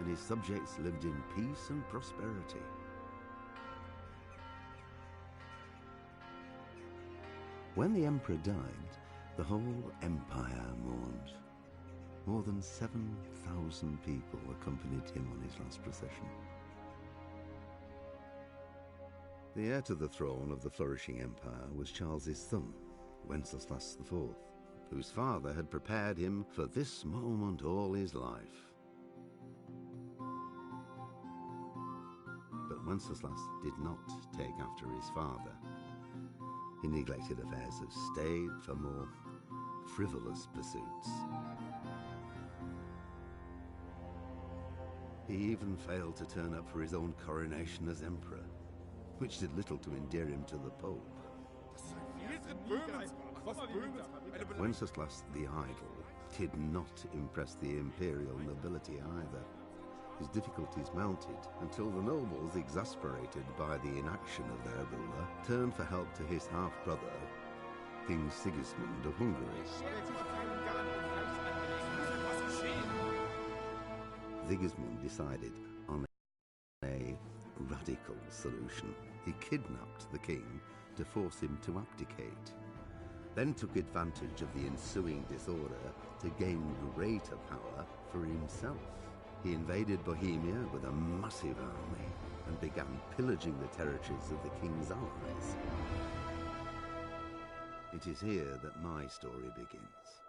and his subjects lived in peace and prosperity. When the emperor died, the whole empire mourned. More than 7,000 people accompanied him on his last procession. The heir to the throne of the flourishing empire was Charles's son, Wenceslas IV, whose father had prepared him for this moment all his life. But Wenceslas did not take after his father. He neglected affairs of state for more frivolous pursuits. He even failed to turn up for his own coronation as emperor, which did little to endear him to the Pope. Wenceslas the Idle did not impress the imperial nobility either. His difficulties mounted until the nobles, exasperated by the inaction of their ruler, turned for help to his half-brother, King Sigismund of Hungary. Sigismund decided on a radical solution. He kidnapped the king to force him to abdicate, then took advantage of the ensuing disorder to gain greater power for himself. He invaded Bohemia with a massive army and began pillaging the territories of the king's allies. It is here that my story begins.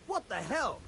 What the hell?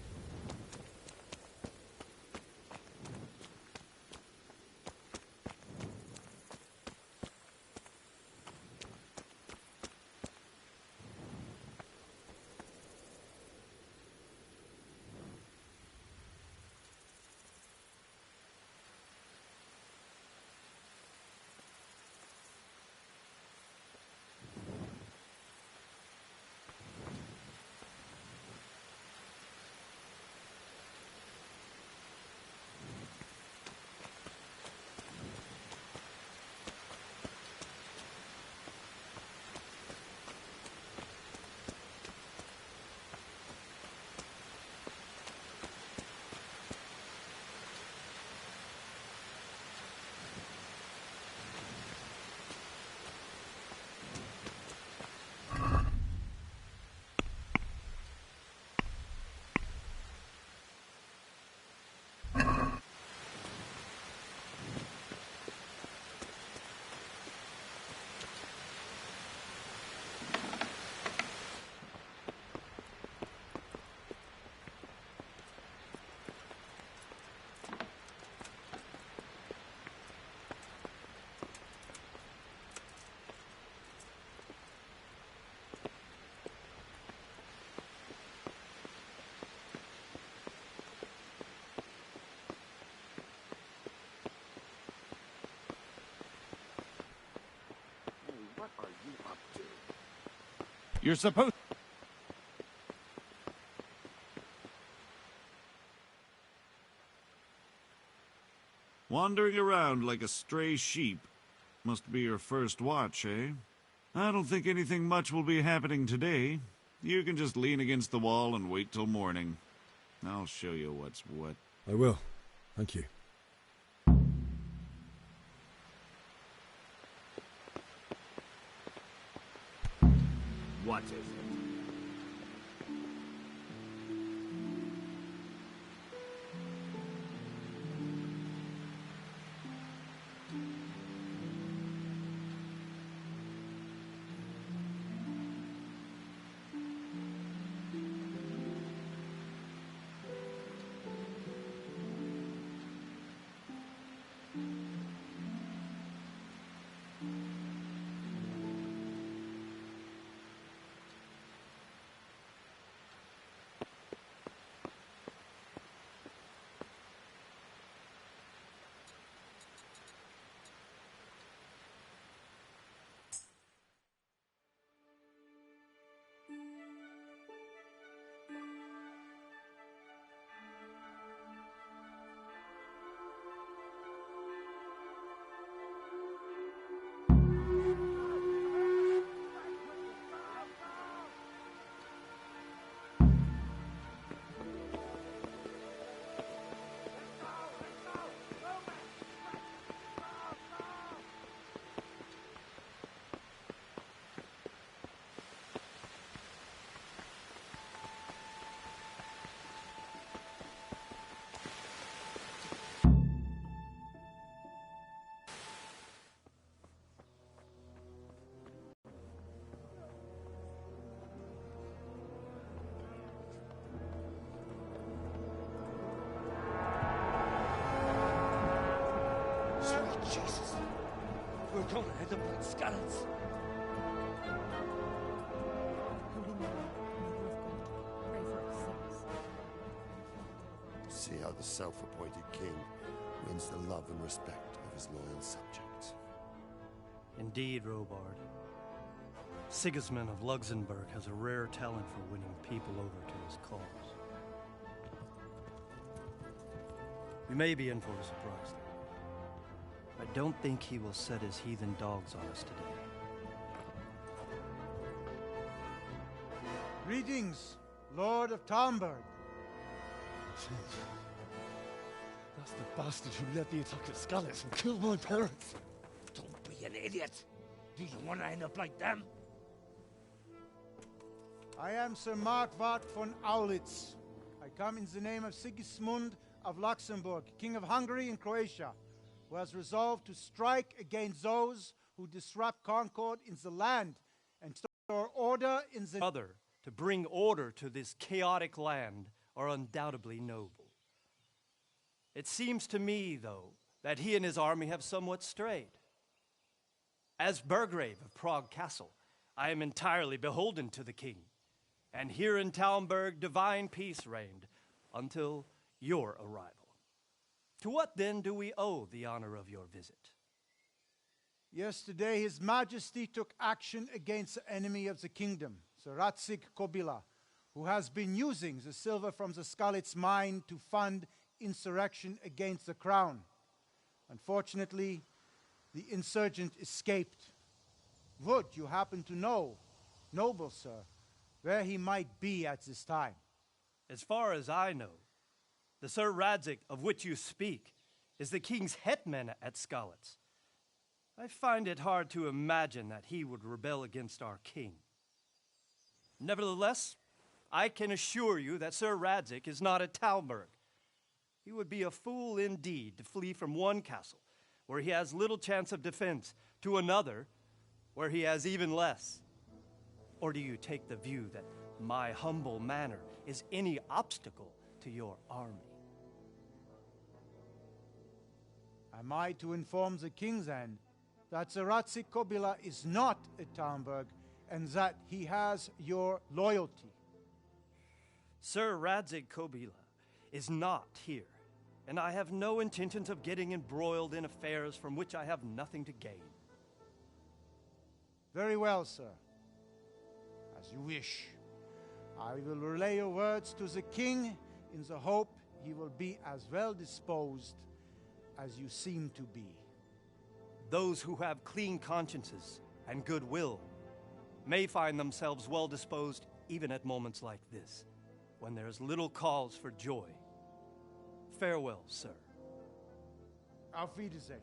you up to? You're supposed... Wandering around like a stray sheep. Must be your first watch, eh? I don't think anything much will be happening today. You can just lean against the wall and wait till morning. I'll show you what's what. I will. Thank you. What is it? Jesus! We're gonna hit them like skeletons! See how the self-appointed king wins the love and respect of his loyal subjects. Indeed, Robard. Sigismund of Luxembourg has a rare talent for winning people over to his cause. We may be in for a surprise, though. I don't think he will set his heathen dogs on us today. Greetings, Lord of Talmberg. That's the bastard who led the attack at Skalitz and killed my parents. Don't be an idiot. Do you want to end up like them? I am Sir Markvart von Aulitz. I come in the name of Sigismund of Luxembourg, King of Hungary and Croatia, who has resolved to strike against those who disrupt concord in the land and restore order in the... Other, to bring order to this chaotic land are undoubtedly noble. It seems to me, though, that he and his army have somewhat strayed. As Burgrave of Prague Castle, I am entirely beholden to the king, and here in Talmberg divine peace reigned until your arrival. To what then do we owe the honor of your visit? Yesterday, His Majesty took action against the enemy of the kingdom, Sir Radzig Kobyla, who has been using the silver from the Skalitz mine to fund insurrection against the crown. Unfortunately, the insurgent escaped. Would you happen to know, noble sir, where he might be at this time? As far as I know, the Sir Radzig of which you speak is the king's hetman at Skalitz. I find it hard to imagine that he would rebel against our king. Nevertheless, I can assure you that Sir Radzig is not at Talmberg. He would be a fool indeed to flee from one castle, where he has little chance of defense, to another, where he has even less. Or do you take the view that my humble manner is any obstacle to your army? Am I to inform the king then that Sir Radzig Kobyla is not at Talmberg and that he has your loyalty? Sir Radzig Kobyla is not here, and I have no intentions of getting embroiled in affairs from which I have nothing to gain. Very well, sir. As you wish. I will relay your words to the king in the hope he will be as well disposed as you seem to be. Those who have clean consciences and goodwill may find themselves well disposed even at moments like this, when there is little cause for joy. Farewell, sir. Auf Wiedersehen.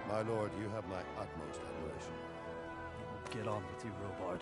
My lord, you have my utmost admiration. Get on with you, Robard.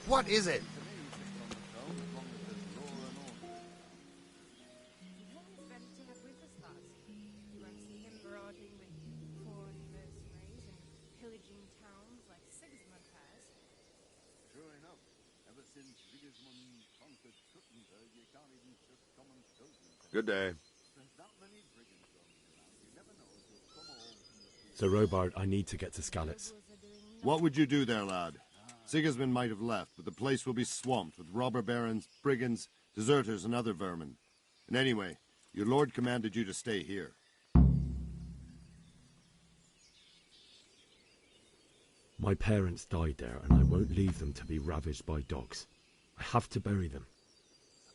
What is it? Good day. Sir Robard, I need to get to Skalitz. What would you do there, lad? Sigismund might have left, but the place will be swamped with robber barons, brigands, deserters, and other vermin. And anyway, your lord commanded you to stay here. My parents died there, and I won't leave them to be ravaged by dogs. I have to bury them.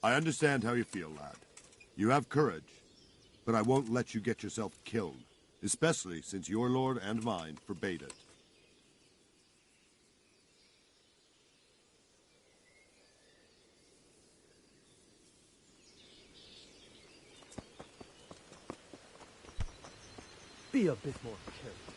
I understand how you feel, lad. You have courage, but I won't let you get yourself killed, especially since your lord and mine forbade it. Be a bit more careful.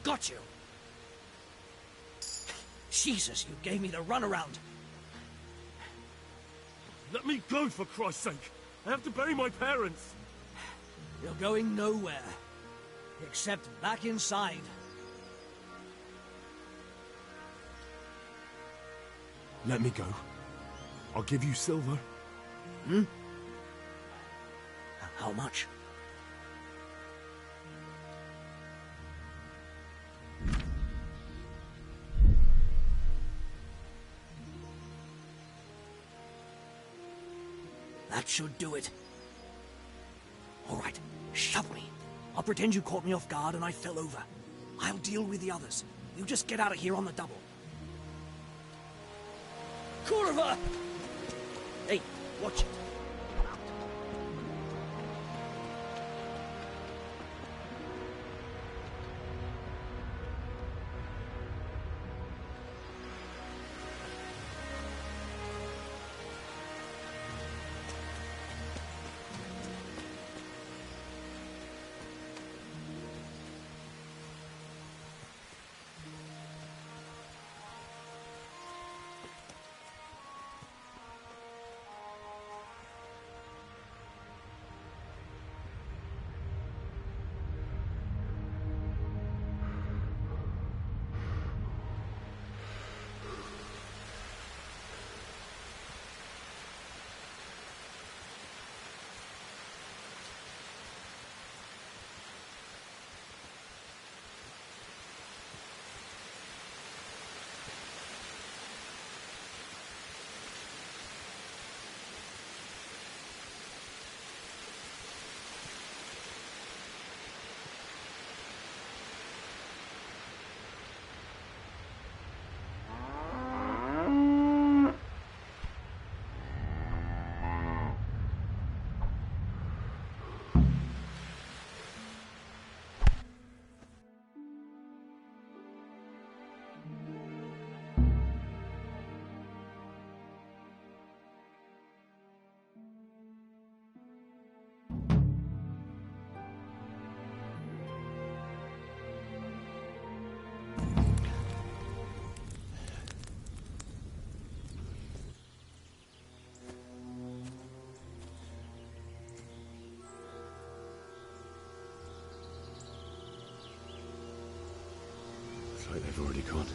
Got you! Jesus, you gave me the runaround. Let me go, for Christ's sake! I have to bury my parents! You're going nowhere. Except back inside. Let me go. I'll give you silver. Hmm? How much? That should do it. All right, shove me. I'll pretend you caught me off guard and I fell over. I'll deal with the others. You just get out of here on the double. Kurva! Hey, watch it. like they've already gone.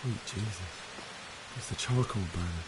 Sweet Jesus. It's the charcoal burner.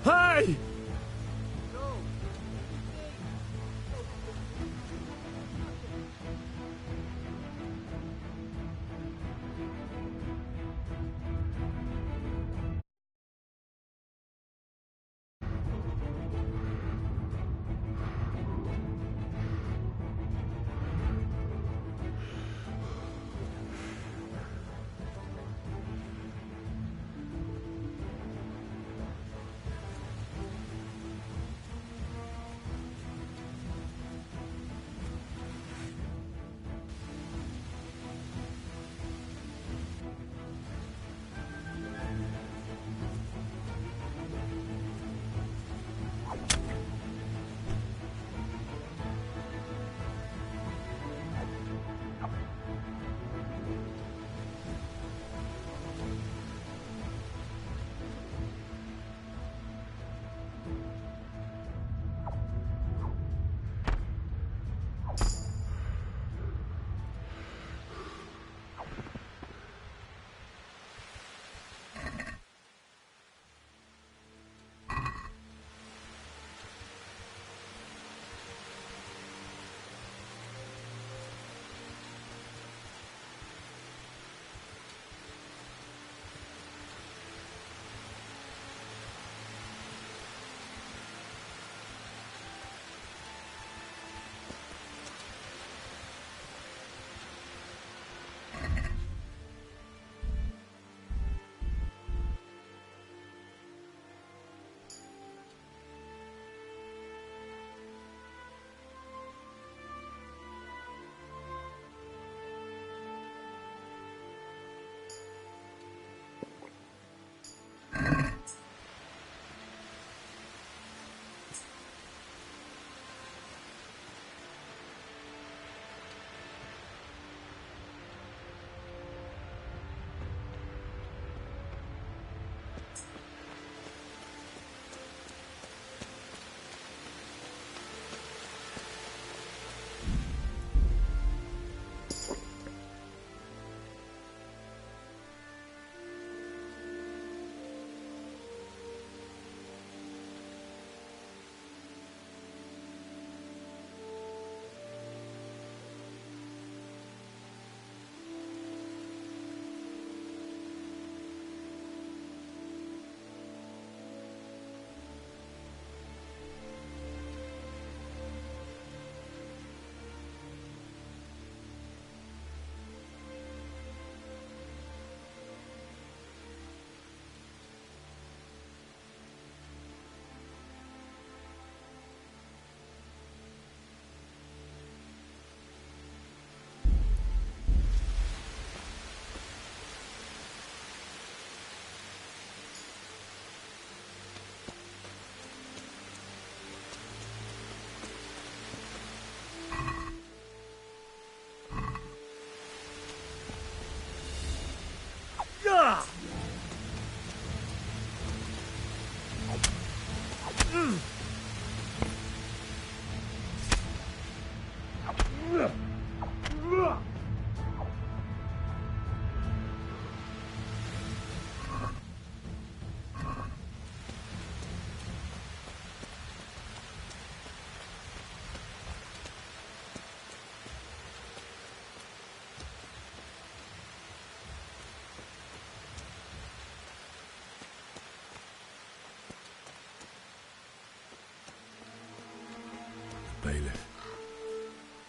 Hey!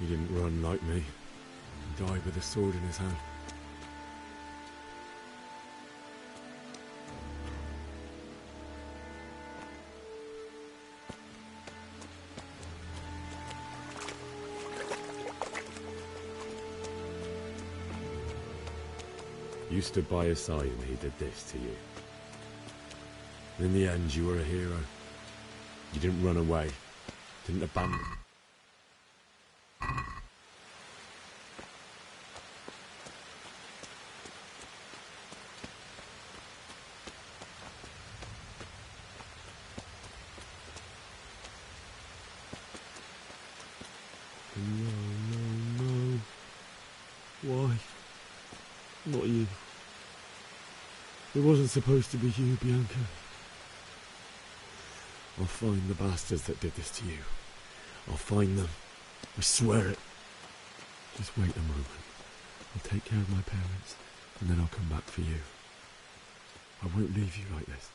He didn't run like me. He died with a sword in his hand. You stood by his side and he did this to you. And in the end, you were a hero. You didn't run away. Didn't abandon. No. Why? Not you. It wasn't supposed to be you, Bianca. I'll find the bastards that did this to you. I'll find them. I swear it. Just wait a moment. I'll take care of my parents, and then I'll come back for you. I won't leave you like this.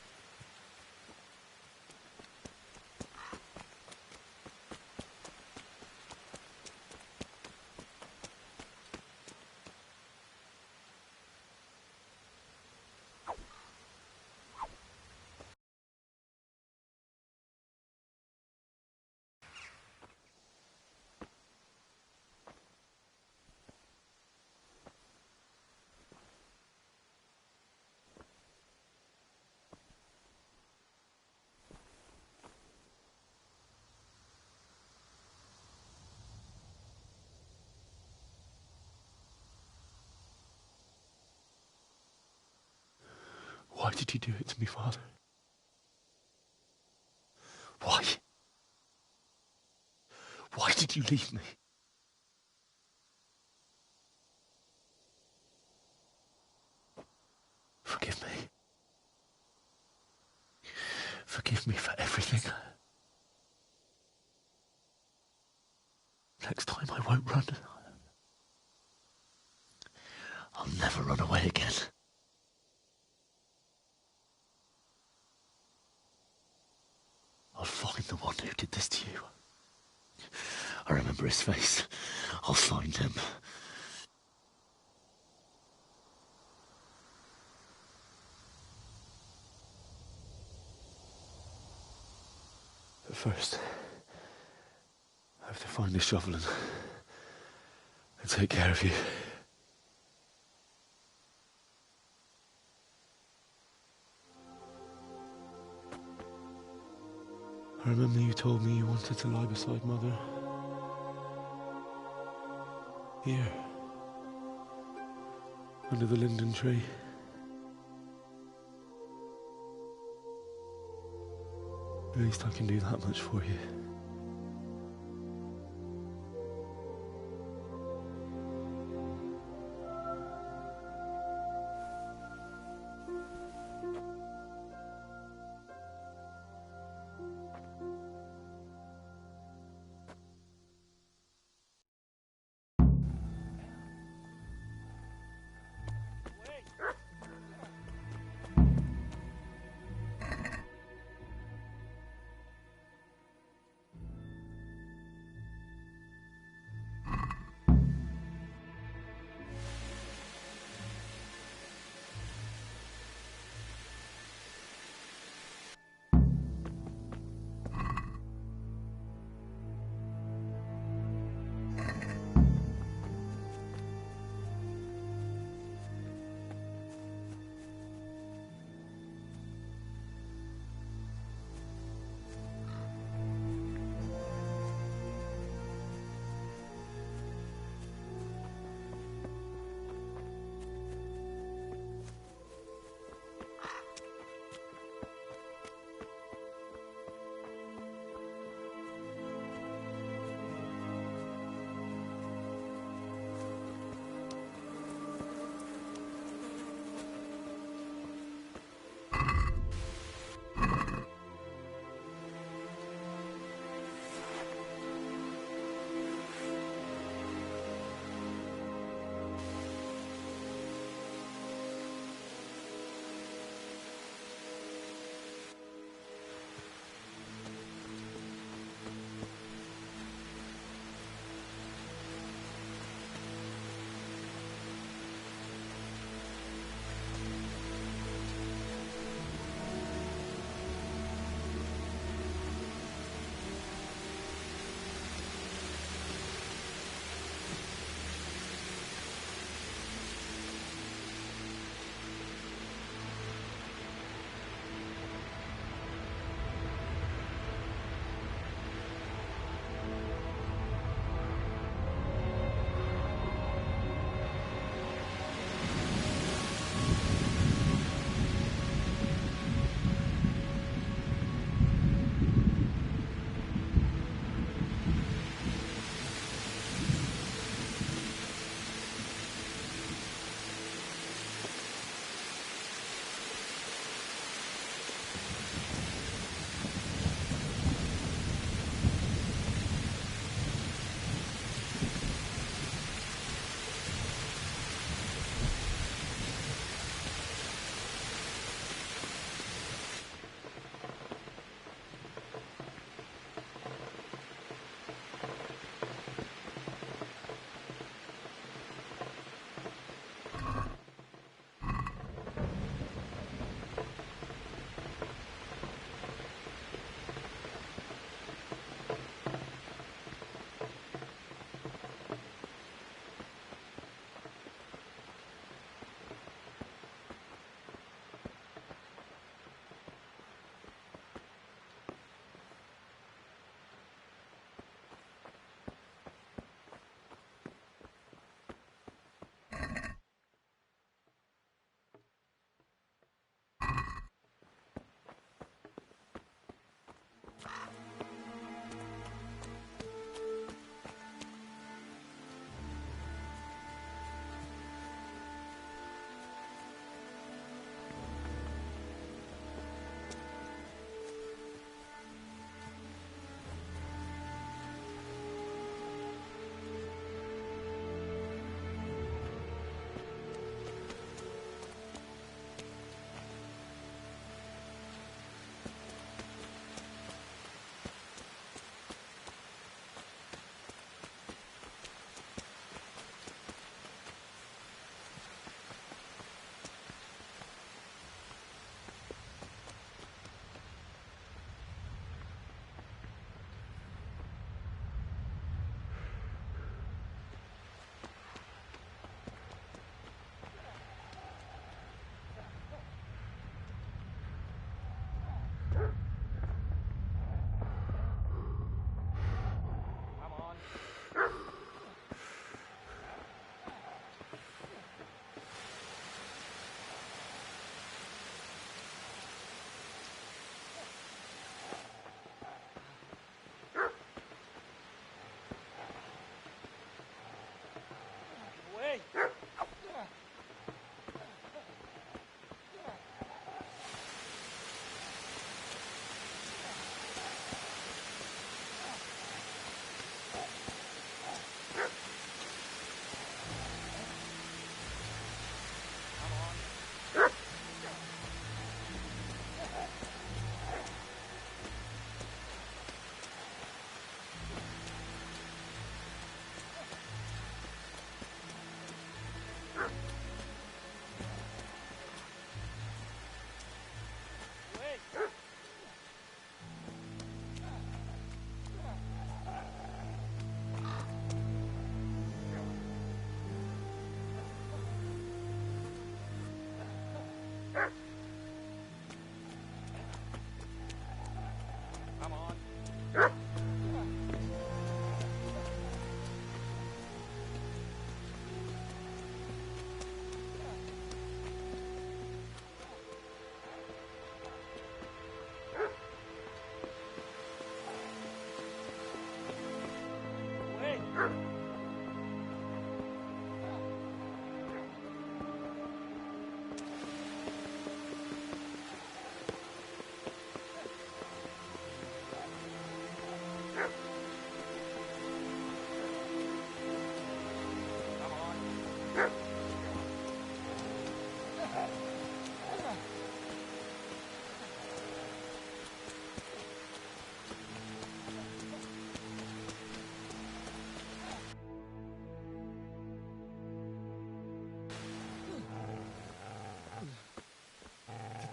Why did you do it to me, Father? Why? Why did you leave me? Forgive me. Forgive me for everything. Next time I won't run. I'll never run away again. I'll find the one who did this to you. I remember his face. I'll find him. But first, I have to find a shovel and take care of you. I remember you told me you wanted to lie beside Mother. Here. Under the linden tree. At least I can do that much for you.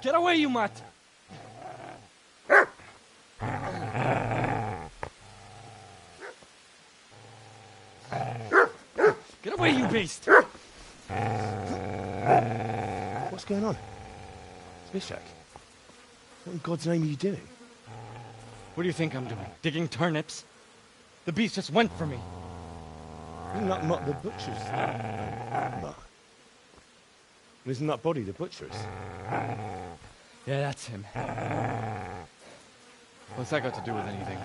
Get away, you mutt! Get away, you beast! What's going on? Zbyszek, what in God's name are you doing? What do you think I'm doing? Digging turnips? The beast just went for me. Isn't that not the butcher's? No. Isn't that body the butcher's? Yeah, that's him. What's that got to do with anything?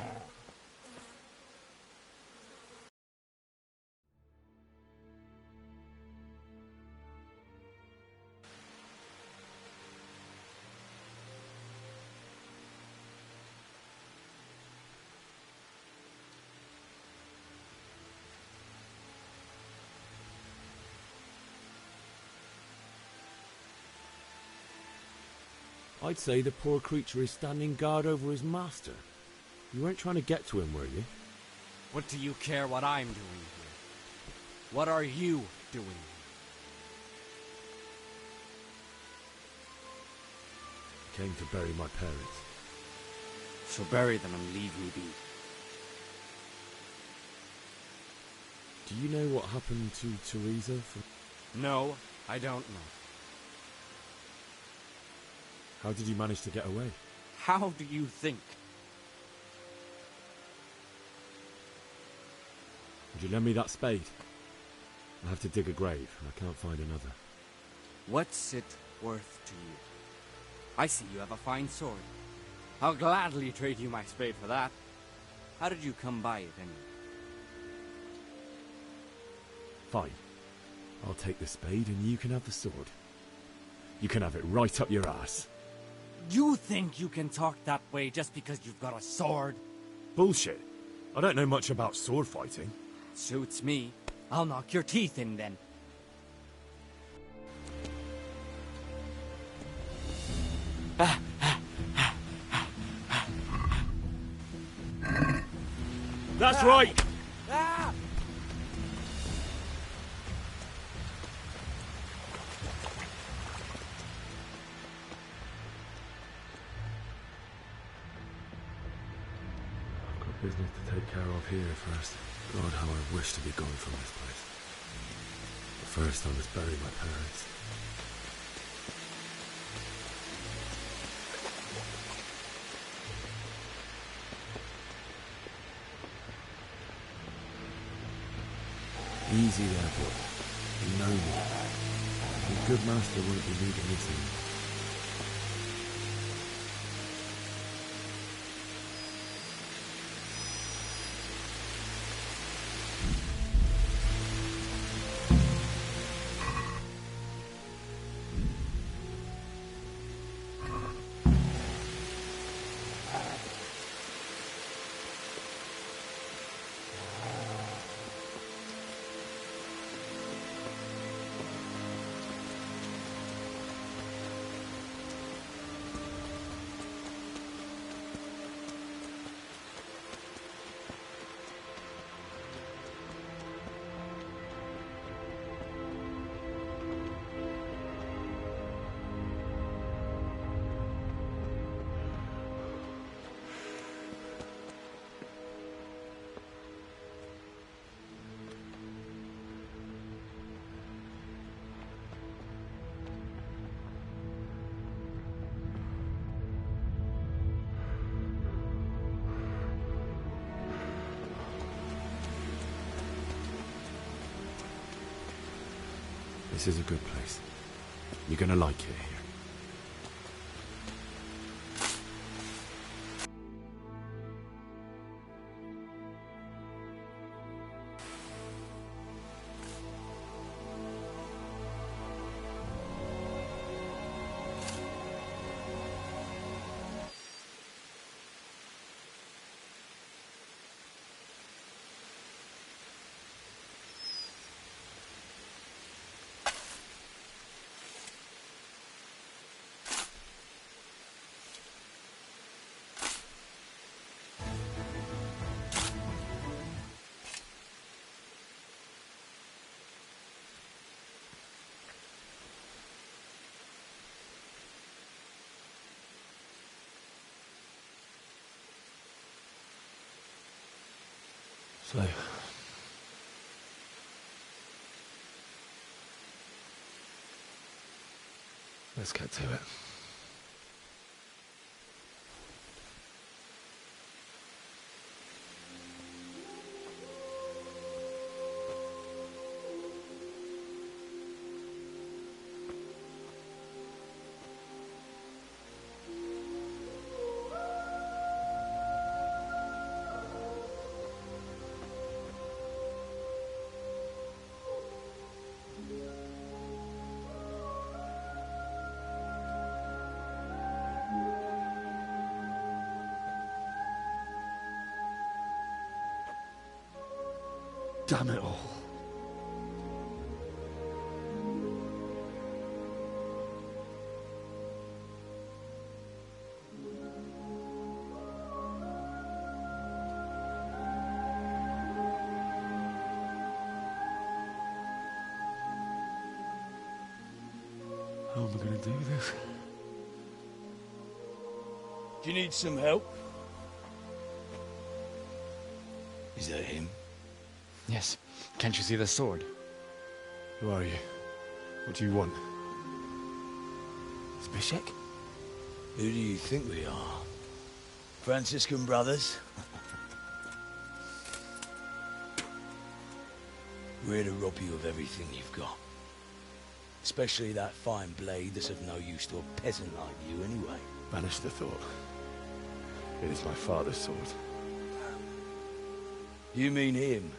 I'd say the poor creature is standing guard over his master. You weren't trying to get to him, were you? What do you care what I'm doing here? What are you doing here? I came to bury my parents. So bury them and leave me be. Do you know what happened to Teresa? No, I don't know. How did you manage to get away? How do you think? Would you lend me that spade? I have to dig a grave, and I can't find another. What's it worth to you? I see you have a fine sword. I'll gladly trade you my spade for that. How did you come by it, anyway? Fine. I'll take the spade, and you can have the sword. You can have it right up your ass. You think you can talk that way just because you've got a sword? Bullshit. I don't know much about sword fighting. Suits me. I'll knock your teeth in then. That's right! Business to take care of here first. God, how I wish to be gone from this place. But first I must bury my parents. Easy there, boy. You know me. Your good master won't be leaving me soon. This is a good place. You're gonna like it here. So, let's get to it. Damn it all. How am I going to do this? Do you need some help? Is that him? Yes. Can't you see the sword? Who are you? What do you want? Zbyszek? Who do you think we are? Franciscan brothers? We're here to rob you of everything you've got. Especially that fine blade that's of no use to a peasant like you anyway. Banish the thought. It is my father's sword. You mean him?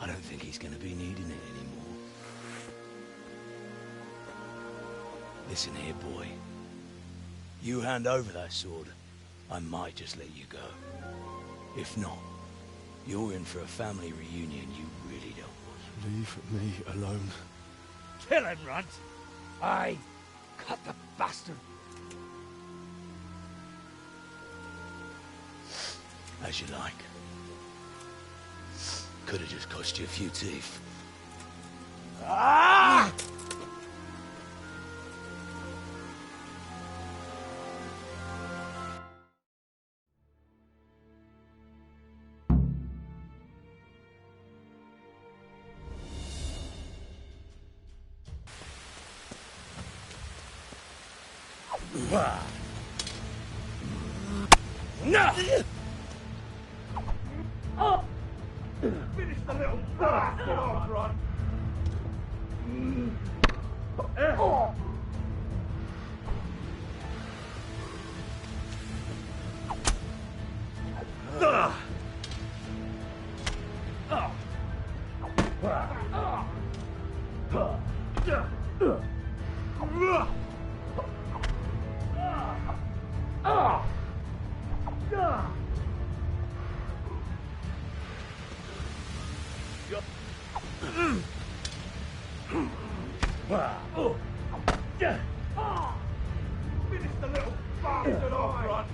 I don't think he's going to be needing it anymore. Listen here, boy. You hand over that sword, I might just let you go. If not, you're in for a family reunion you really don't want. Leave me alone. Kill him, Runt! Aye, cut the bastard! As you like. Could have just cost you a few teeth. Ah! No! Oh! Finish the little bastard off, Ron! Oh! Finish the little bastard off, Ron!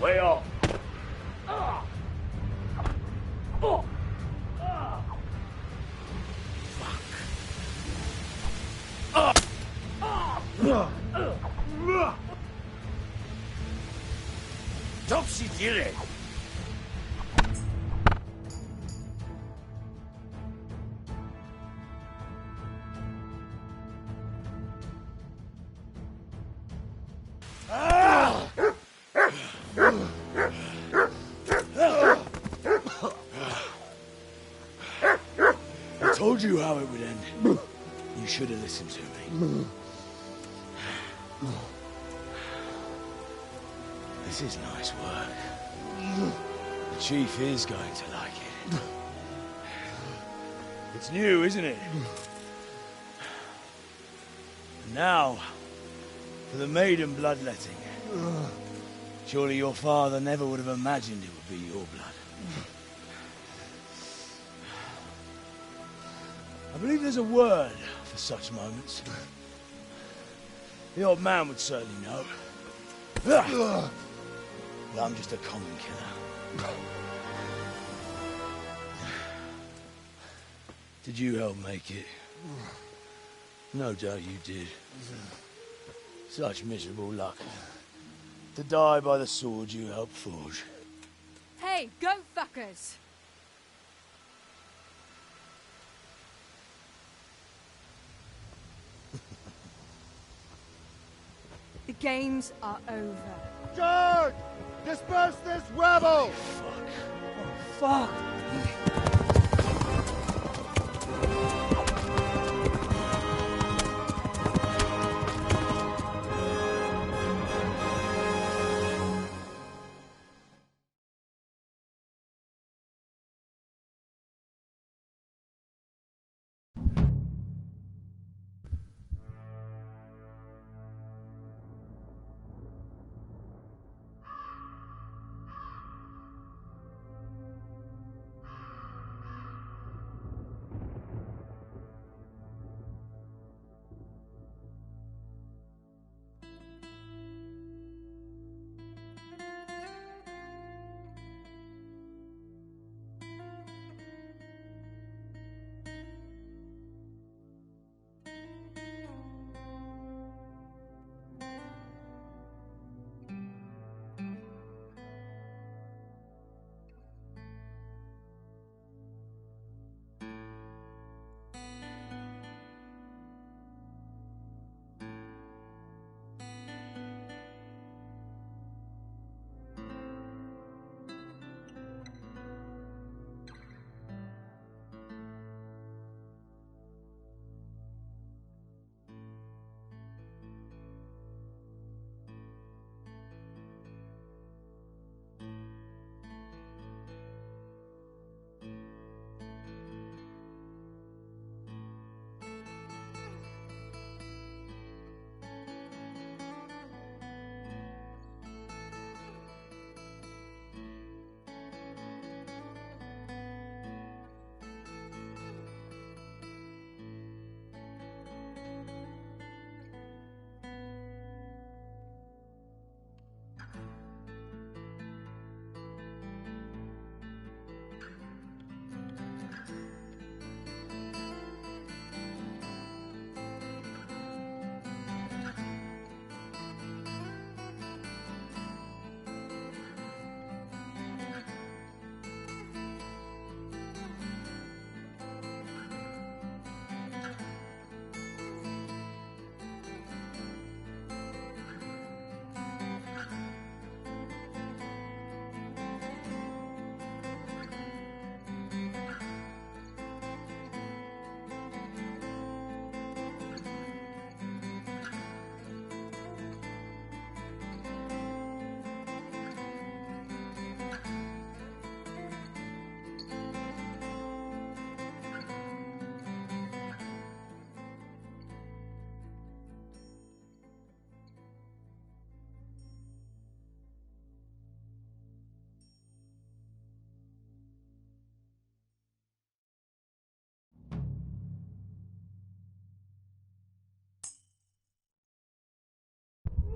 Way off. Topsy Dilly. told you how it would end. You should have listened to me. This is nice work. The Chief is going to like it. It's new, isn't it? And now, for the maiden bloodletting. Surely your father never would have imagined it would be your blood. I believe there's a word for such moments. The old man would certainly know. But I'm just a common killer. Did you help make it? No doubt you did. Such miserable luck. To die by the sword you helped forge. Hey, go fuckers! The games are over. Charge! Disperse this rabble! Fuck!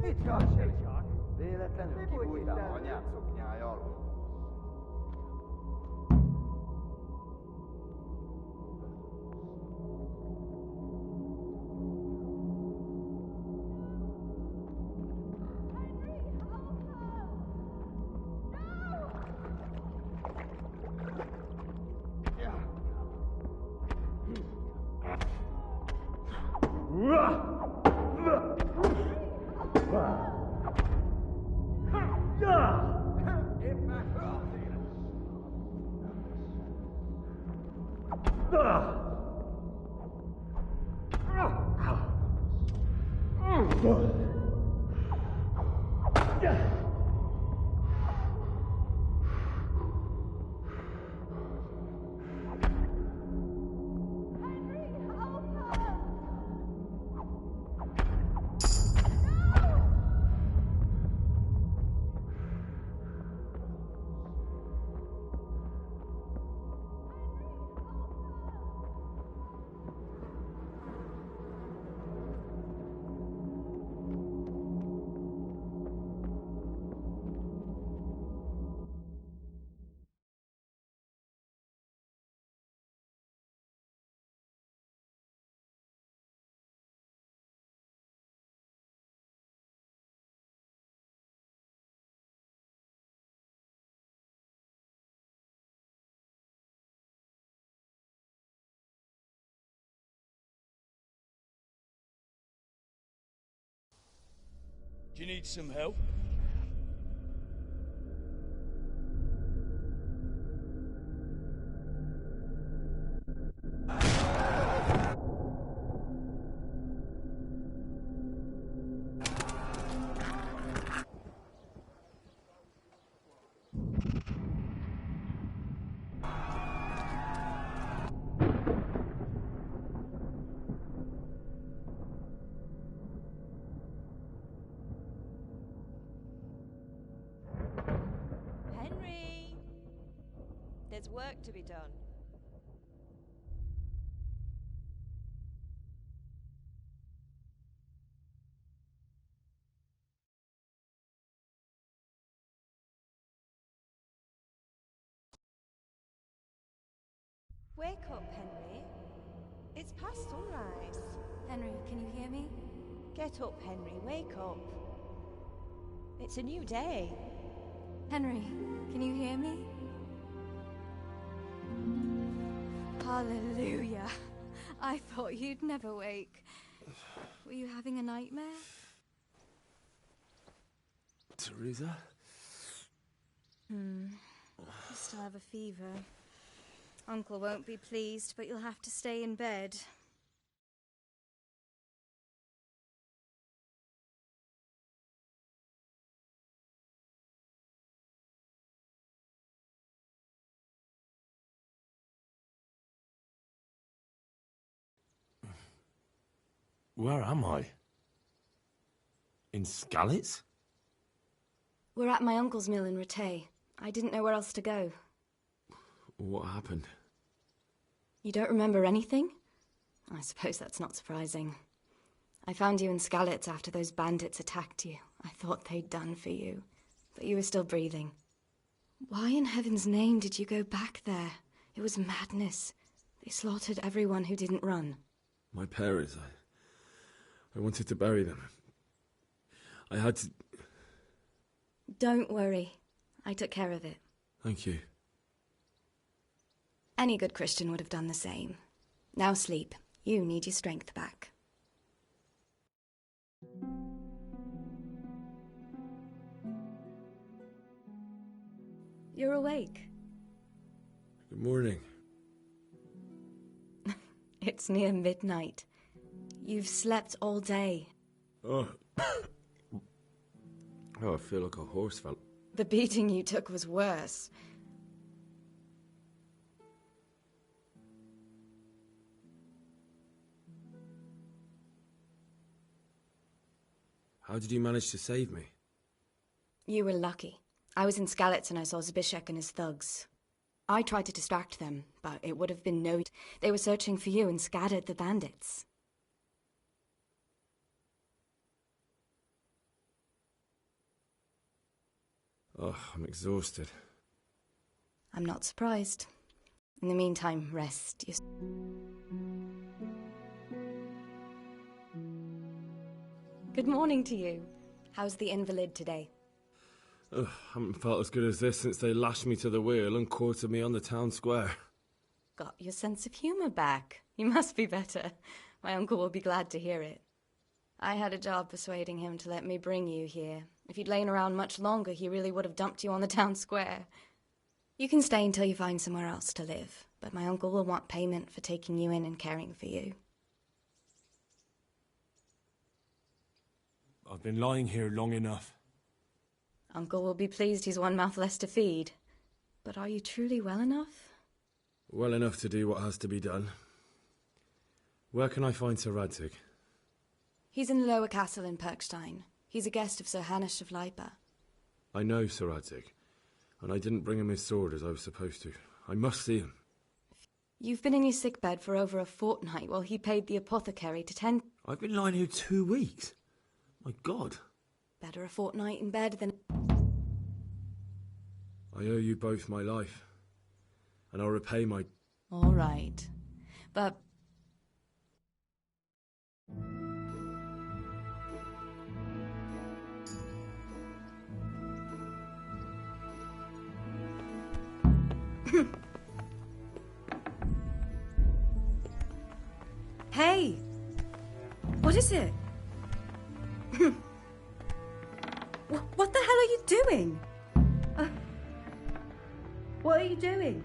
Mit van, csak? Véletlenül kibújtál a anyád szoknyája alól. Do you need some help? Henry! There's work to be done. Wake up, Henry. It's past sunrise. Henry, can you hear me? Get up, Henry. Wake up. It's a new day. Henry, can you hear me? Hallelujah. I thought you'd never wake. Were you having a nightmare? Teresa? You still have a fever. Uncle won't be pleased, but you'll have to stay in bed. Where am I? In Skalitz? We're at my uncle's mill in Rattay. I didn't know where else to go. What happened? You don't remember anything? I suppose that's not surprising. I found you in Skalitz after those bandits attacked you. I thought they'd done for you, but you were still breathing. Why in heaven's name did you go back there? It was madness. They slaughtered everyone who didn't run. My parents, I wanted to bury them. I had to... Don't worry. I took care of it. Thank you. Any good Christian would have done the same. Now sleep. You need your strength back. You're awake. Good morning. It's near midnight. You've slept all day. Oh. Oh, I feel like a horse fell. The beating you took was worse. How did you manage to save me? You were lucky. I was in Skalitz and I saw Zbyszek and his thugs. I tried to distract them, but it would have been no... They were searching for you and scattered the bandits. Oh, I'm exhausted. I'm not surprised. In the meantime, rest. Good morning to you. How's the invalid today? Ugh, haven't felt as good as this since they lashed me to the wheel and quartered me on the town square. Got your sense of humour back. You must be better. My uncle will be glad to hear it. I had a job persuading him to let me bring you here. If you'd lain around much longer, he really would have dumped you on the town square. You can stay until you find somewhere else to live, but my uncle will want payment for taking you in and caring for you. Been lying here long enough. Uncle will be pleased he's one mouth less to feed. But are you truly well enough? Well enough to do what has to be done. Where can I find Sir Radzig? He's in the lower castle in Perkstein. He's a guest of Sir Hanush of Leipa. I know Sir Radzig, and I didn't bring him his sword as I was supposed to. I must see him. You've been in your sickbed for over a fortnight while he paid the apothecary to tend... I've been lying here 2 weeks. My God. Better a fortnight in bed than... I owe you both my life, and I'll repay my... All right, but... Hey! What is it? What the hell are you doing? What are you doing?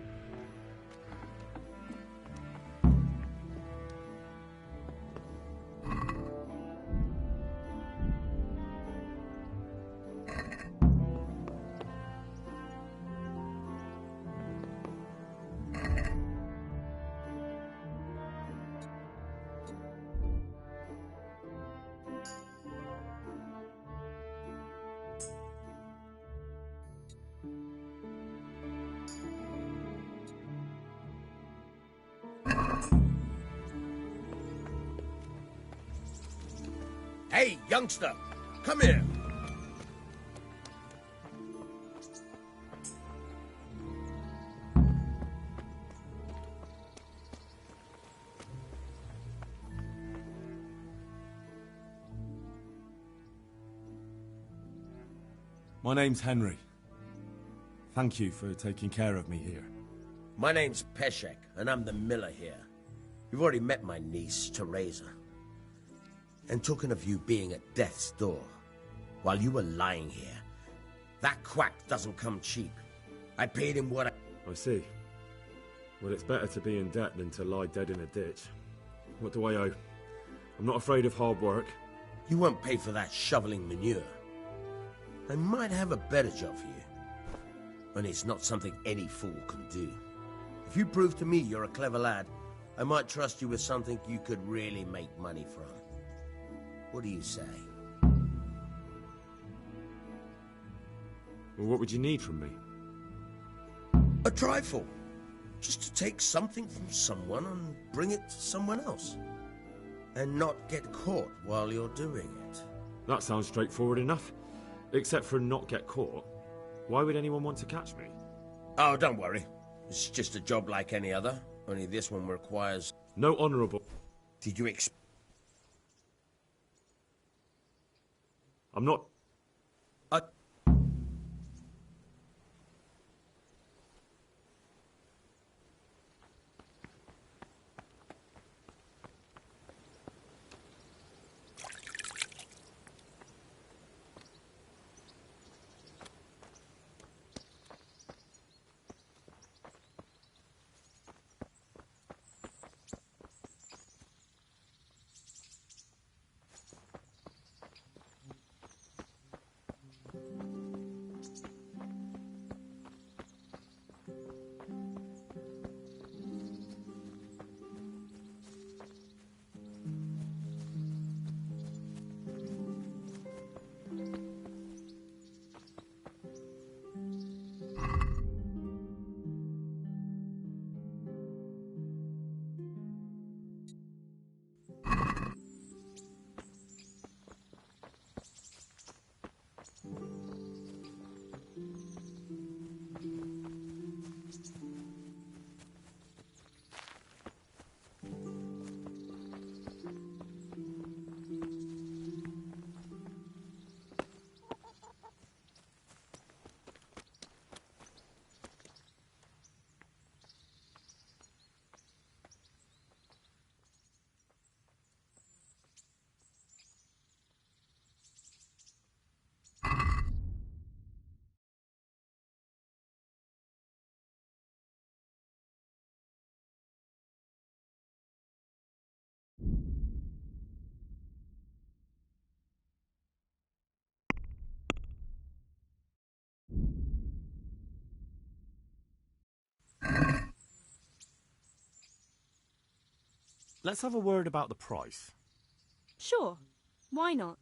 Hey, youngster, come here. My name's Henry. Thank you for taking care of me here. My name's Peshek, and I'm the miller here. You've already met my niece, Teresa. And talking of you being at death's door, while you were lying here, that quack doesn't come cheap. I paid him what I see. Well, it's better to be in debt than to lie dead in a ditch. What do I owe? I'm not afraid of hard work. You won't pay for that shoveling manure. I might have a better job for you. And it's not something any fool can do. If you prove to me you're a clever lad, I might trust you with something you could really make money from. What do you say? Well, what would you need from me? A trifle. Just to take something from someone and bring it to someone else. And not get caught while you're doing it. That sounds straightforward enough. Except for not get caught. Why would anyone want to catch me? Oh, don't worry. It's just a job like any other. Only this one requires... No honourable... Did you I'm not... let's have a word about the price. Sure. Why not?